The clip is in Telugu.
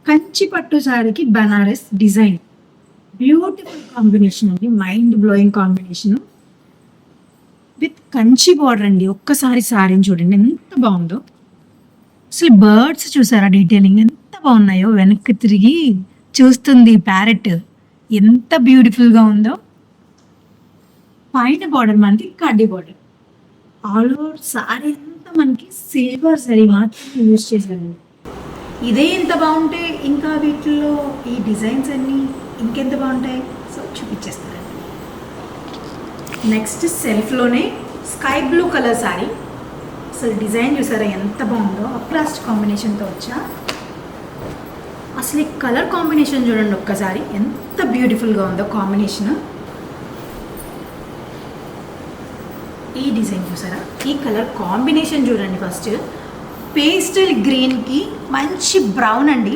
కంచి పట్టు సారీకి బనారస్ డిజైన్, బ్యూటిఫుల్ కాంబినేషన్ అండి, mind blowing combination with Kanchi border అండి. ఒక్కసారి సారీని చూడండి ఎంత బాగుందో. అసలు బర్డ్స్ చూసారా, డీటెయిలింగ్ ఎంత బాగున్నాయో. వెనక్కి తిరిగి చూస్తుంది ప్యారెట్, ఎంత బ్యూటిఫుల్గా ఉందో. పైన బార్డర్ మనకి కడ్డీ బార్డర్, ఆల్ ఓవర్ సారీ అంతా మనకి సిల్వర్ సరీ మాత్రం యూజ్ చేశారండి. ఇదే ఎంత బాగుంటే ఇంకా వీటిల్లో ఈ డిజైన్స్ అన్నీ ఇంకెంత బాగుంటాయి. సో చూపించేస్తానండి. నెక్స్ట్ సెల్ఫ్లోనే స్కై బ్లూ కలర్ సారీ. అసలు డిజైన్ చూసారా ఎంత బాగుందో, అప్లాస్ట్ కాంబినేషన్తో వచ్చా. అసలు ఈ కలర్ కాంబినేషన్ చూడండి ఒక్కసారి ఎంత బ్యూటిఫుల్గా ఉందో కాంబినేషన్. ఈ డిజైన్ చూసారా, ఈ కలర్ కాంబినేషన్ చూడండి. ఫస్ట్ పేస్టల్ గ్రీన్కి మంచి బ్రౌన్ అండి.